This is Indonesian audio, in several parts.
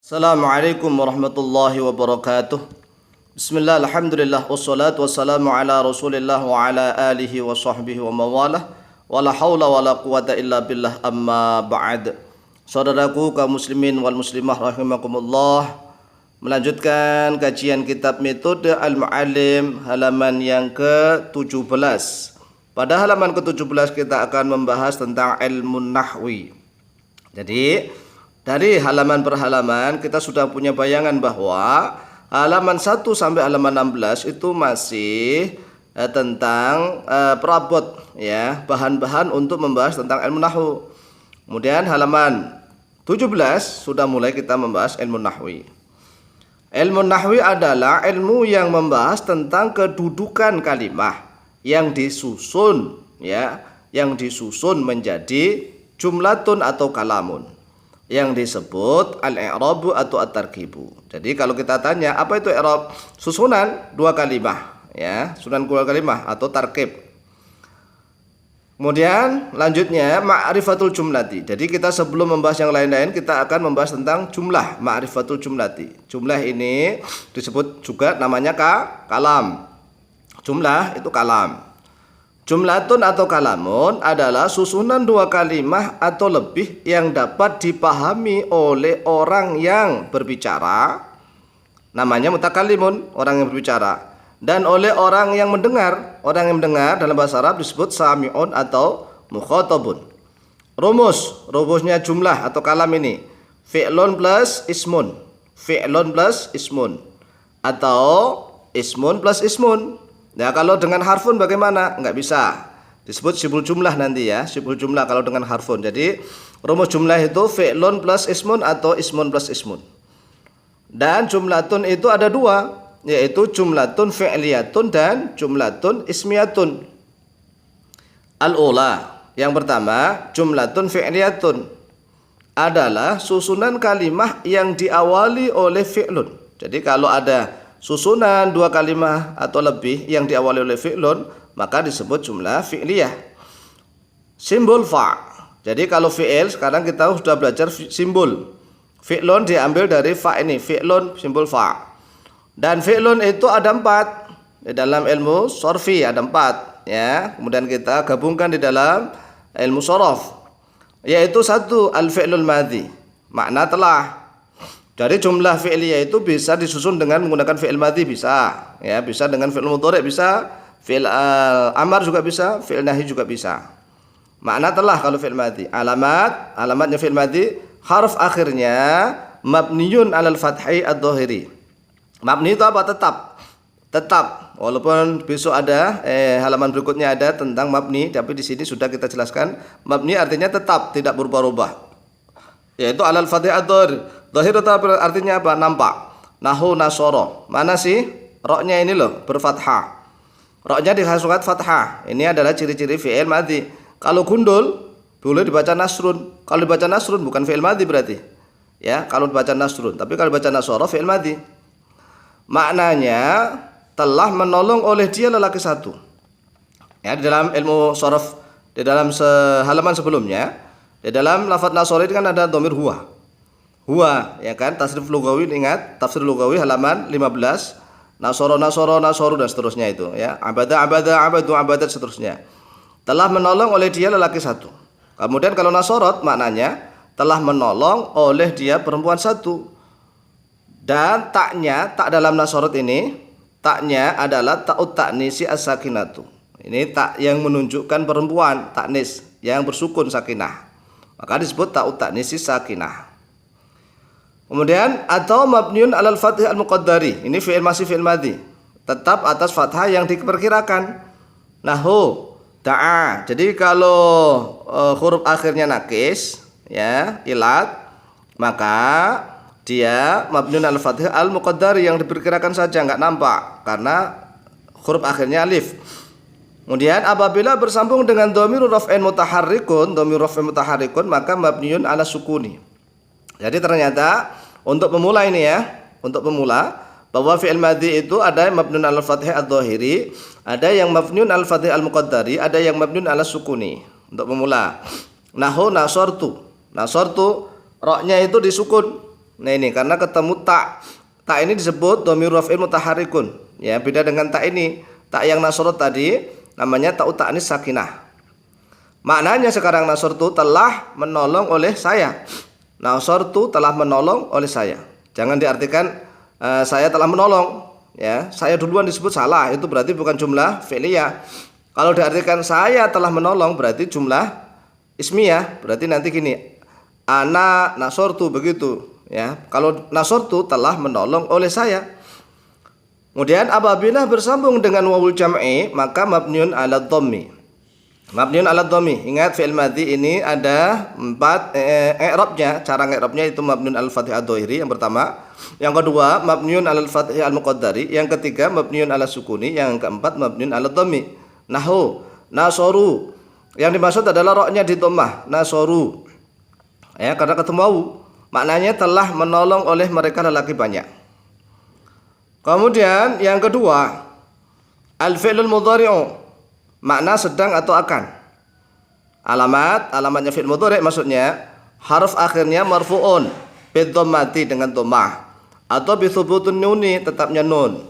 Assalamualaikum warahmatullahi wabarakatuh. Bismillah, alhamdulillah, wassalatu wassalamu ala rasulillah wa ala alihi wa sahbihi wa mawalah. Wala hawla wala quwata illa billah, amma ba'd. Saudaraku kaum muslimin wal muslimah rahimakumullah, melanjutkan kajian kitab Metode Al-Mu'allim halaman yang ke-17. Pada halaman ke-17 kita akan membahas tentang ilmu nahwi. Jadi dari halaman per halaman kita sudah punya bayangan bahwa halaman 1 sampai halaman 16 itu masih tentang perabot ya, bahan-bahan untuk membahas tentang ilmu nahwu. Kemudian halaman 17 sudah mulai kita membahas ilmu nahwi. Ilmu nahwi adalah ilmu yang membahas tentang kedudukan kalimah yang disusun ya, yang disusun menjadi jumlatun atau kalamun, yang disebut al-i'rabu atau at-tarkibu. Jadi kalau kita tanya apa itu i'rab, susunan dua kalimah ya, susunan dua kalimah atau tarkib. Kemudian lanjutnya ma'rifatul jumlati. Jadi kita sebelum membahas yang lain-lain kita akan membahas tentang jumlah, ma'rifatul jumlati. Jumlah ini disebut juga namanya kalam. Jumlah itu kalam. Jumlatun atau kalamun adalah susunan dua kalimah atau lebih yang dapat dipahami oleh orang yang berbicara, namanya mutakallimun, orang yang berbicara, dan oleh orang yang mendengar. Orang yang mendengar dalam bahasa Arab disebut sami'un atau mukhatabun. Rumusnya jumlah atau kalam ini fi'lun plus ismun, fi'lun plus ismun, atau ismun plus ismun. Nah kalau dengan harfun bagaimana? Enggak bisa. Disebut sibul jumlah nanti ya, sibul jumlah kalau dengan harfun. Jadi rumus jumlah itu fi'lun plus ismun atau ismun plus ismun. Dan jumlatun itu ada dua, yaitu jumlatun fi'liyatun dan jumlatun ismiyatun. Al-ula, yang pertama jumlatun fi'liyatun adalah susunan kalimah yang diawali oleh fi'lun. Jadi kalau ada susunan dua kalimah atau lebih yang diawali oleh fi'lun, maka disebut jumlah fi'liyah. Simbol fa'. Jadi kalau fi'il sekarang kita sudah belajar simbol. Fi'lun diambil dari fa' ini, fi'lun simbol fa'. Dan fi'lun itu ada 4. Di dalam ilmu sorfi ada 4 ya. Kemudian kita gabungkan di dalam ilmu sorof, yaitu 1 al-fi'lul madhi, makna telah. Jadi jumlah fi'liyah itu bisa disusun dengan menggunakan fi'il madhi, bisa ya, bisa dengan fi'il mudhari, bisa fi'il amar juga bisa, fi'il nahi juga bisa. Makna telah kalau fi'il madhi. Alamatnya fi'il madhi, harf akhirnya mabniyun 'alal fathi ad-dhahiri. Mabni itu apa? Tetap. Walaupun besok ada halaman berikutnya ada tentang mabni, tapi di sini sudah kita jelaskan mabni artinya tetap, tidak berubah-ubah. Yaitu 'alal fathi ad-dhahiri. Zahir artinya apa? Nampak. Nahu nasoro. Mana sih? Roknya ini loh berfathah. Roknya dihasukat fathah. Ini adalah ciri-ciri fi'il madhi. Kalau gundul boleh dibaca nasrun. Kalau dibaca nasrun bukan fi'il madhi berarti. Ya, kalau dibaca nasrun. Tapi kalau dibaca nasoro fi'il madhi. Maknanya telah menolong oleh dia lelaki satu. Ya, di dalam ilmu sorof, di dalam halaman sebelumnya, di dalam lafadz nasoro ini kan ada dhamir huwa. Huwa ya kan, tasrif lugawi, ingat tafsir lugawi halaman 15, nasoro dan seterusnya itu ya, abadu seterusnya. Telah menolong oleh dia lelaki satu. Kemudian kalau nasorot maknanya telah menolong oleh dia perempuan satu. Dan taknya, tak dalam nasorot ini, taknya adalah ta'ut ta'nisi as-sakinatu. Ini tak yang menunjukkan perempuan, taknis yang bersukun sakinah, maka disebut ta'ut ta'nisi sakinah. Kemudian atau mabniun 'alal fathih al-muqaddari. Ini fi'il masih fi'il madhi, tetap atas fathah yang diperkirakan. Nahu da'a. Jadi kalau huruf akhirnya nakis ya, ilat, maka dia mabniun 'alal fathih al-muqaddari, yang diperkirakan saja, enggak nampak karena huruf akhirnya alif. Kemudian apabila bersambung dengan dhamirur raf'in mutaharrikun, maka mabniun 'ala sukuni. Jadi ternyata untuk pemula ini ya, untuk pemula bahwa fi'il madhi itu ada yang mabniun 'alal fathi ad-dhahiri, ada yang mabniun 'alal fathi al-muqaddari, ada yang mabniun 'ala sukuni. Untuk pemula. Nahu nasortu. Nasortu roknya itu disukun Nah ini karena ketemu tak. Tak ini disebut dhamir raf'in mutaharrikun. Ya, beda dengan tak ini. Tak yang nasrut tadi namanya ta'u ta'nis sakinah. Maknanya sekarang nasrtu telah menolong oleh saya. Nasrtu telah menolong oleh saya. Jangan diartikan saya telah menolong. Ya, saya duluan disebut salah. Itu berarti bukan jumlah fi'liyah. Kalau diartikan saya telah menolong berarti jumlah ismiyah. Berarti nanti gini, ana nasrtu begitu. Ya, kalau nasrtu telah menolong oleh saya. Kemudian apabila bersambung dengan wawul jam'i maka mabniun ala dhammi. Mabniun ala dhammi. Ingat fi'il madhi ini ada 4 i'rabnya. Cara i'rabnya itu mabniun al fathih ad-dhahiri yang pertama. Yang kedua mabniun al fathih al muqaddari. Yang ketiga mabniun ala sukuni. Yang keempat mabniun ala dhammi. Nahu, nasoru. Yang dimaksud adalah roknya di dhammah, nasoru. Ya, karena ketemu wawu. Maknanya telah menolong oleh mereka lelaki banyak. Kemudian yang kedua, al-fi'lul mudhari'u, makna sedang atau akan. Alamatnya fi'il mudhari' maksudnya harf akhirnya marfu'un bidhammati dengan dhammah atau bi thubutun nuni tetapnya nun.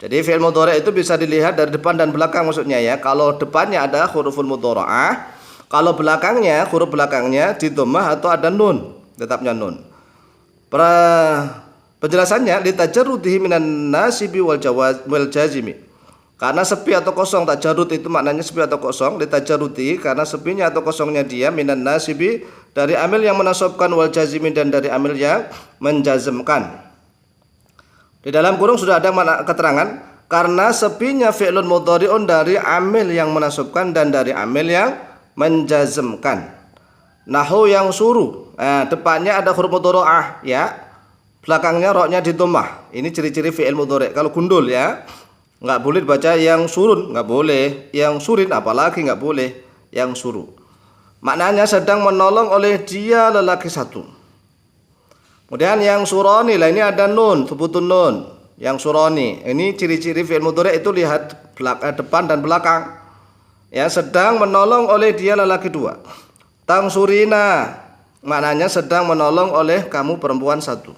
Jadi fi'il mudhari' itu bisa dilihat dari depan dan belakang maksudnya ya. Kalau depannya ada huruful mudhara'ah, kalau belakangnya huruf belakangnya di dhammah atau ada nun, tetapnya nun. Penjelasannya litajarrudihi minan nasibi wal jazimi. Karena sepi atau kosong, tajarrud itu maknanya sepi atau kosong, litajarrudihi karena sepinya atau kosongnya dia minan nasibi dari amil yang menasabkan wal jazimi dan dari amil yang menjazmkan. Di dalam kurung sudah ada makna keterangan karena sepinya fi'lun mudhari'un dari amil yang menasabkan dan dari amil yang menjazmkan. Nahu yang suruh. Nah, depannya ada huruf mudhara'ah ya. Belakangnya roknya di dhammah. Ini ciri-ciri fi'il mudhari'. Kalau gundul ya, enggak boleh dibaca yang surun, enggak boleh. Yang surin apalagi enggak boleh yang suruh. Maknanya sedang menolong oleh dia lelaki satu. Kemudian yang suroni, lah ini ada nun, thubutun nun. Yang suroni. Ini ciri-ciri fi'il mudhari' itu lihat depan dan belakang. Ya, sedang menolong oleh dia lelaki dua. Tang surina, maknanya sedang menolong oleh kamu perempuan satu.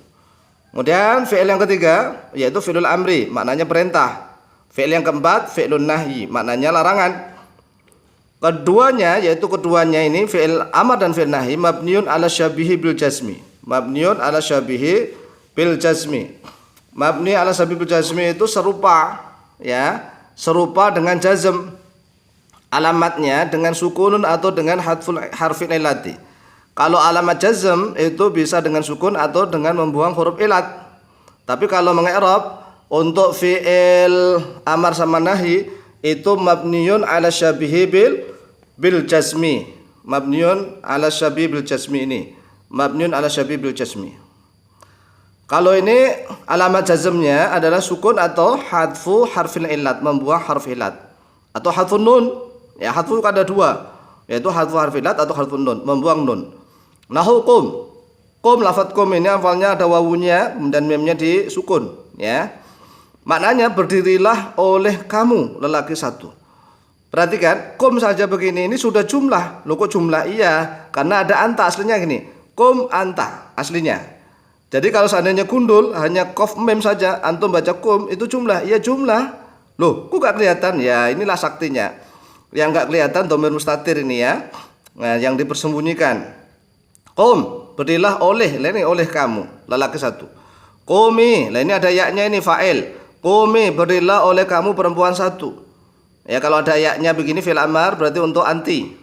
Kemudian fi'il yang ketiga yaitu fi'lul amri, maknanya perintah. Fi'il yang keempat fi'lun nahyi, maknanya larangan. Keduanya ini fi'il amar dan fi'il nahyi mabniun ala syabihi bil jazmi. Mabniun ala syabihi bil jazmi. Mabni ala syabihi bil jazmi itu serupa ya, serupa dengan jazm. Alamatnya dengan sukunun atau dengan hadful harfin ilati. Kalau alamat jazm itu bisa dengan sukun atau dengan membuang huruf ilat. Tapi kalau mengi'rab untuk fi'il amar sama nahi itu mabniun ala syabihi bil jazmi. Mabniun ala syabihi bil jazmi ini. Mabniun ala syabihi bil jazmi. Kalau ini alamat jazmnya adalah sukun atau hadfu harfin ilat, membuang harf ilat. Atau hadfun nun. Ya, hadfu ada dua, yaitu hadfu harf ilat atau hadfun nun, membuang nun. Nahu kum lafadz kum ini awalnya ada wawunya dan memnya disukun ya. Maknanya berdirilah oleh kamu lelaki satu. Perhatikan, kum saja begini ini sudah jumlah. Loh kok jumlah? Iya, karena ada anta aslinya gini. Kum anta aslinya. Jadi kalau seandainya gundul hanya qaf mem saja, antum baca kum itu jumlah. Iya jumlah. Loh, kok gak kelihatan? Ya, inilah saktinya. Yang gak kelihatan dhamir mustatir ini ya. Nah, yang dipersembunyikan. Qum, berdirilah oleh, lah ini oleh kamu, lelaki satu. Qumi, lah ini ada yaknya ini fa'il. Qumi, berdirilah oleh kamu perempuan satu. Ya kalau ada yaknya begini fi'il amar berarti untuk anti.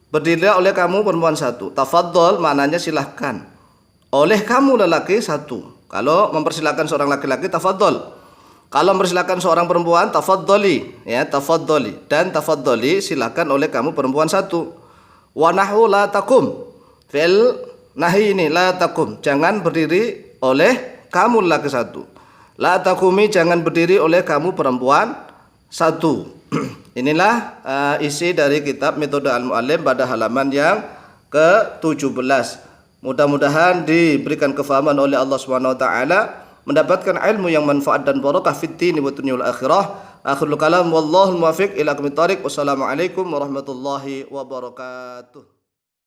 Berdirilah oleh kamu perempuan satu. Tafaddal maknanya silahkan. Oleh kamu lelaki satu. Kalau mempersilahkan seorang laki-laki tafaddal. Kalau mempersilahkan seorang perempuan tafaddali, ya tafaddali dan tafaddali silahkan oleh kamu perempuan satu. Wa nahu la takum. Fi'il nahi ini la takum, jangan berdiri oleh kamu laki satu. La takumi, jangan berdiri oleh kamu perempuan satu. Inilah isi dari kitab Metode Al-Mu'allim pada halaman yang ke-17. Mudah-mudahan diberikan kefahaman oleh Allah Subhanahu wa taala, mendapatkan ilmu yang manfaat dan barakah fid din wa dunya wal akhirah. Akhirul kalam wallahu muwaffiq ila aqwamit thariq. Wassalamualaikum warahmatullahi wabarakatuh.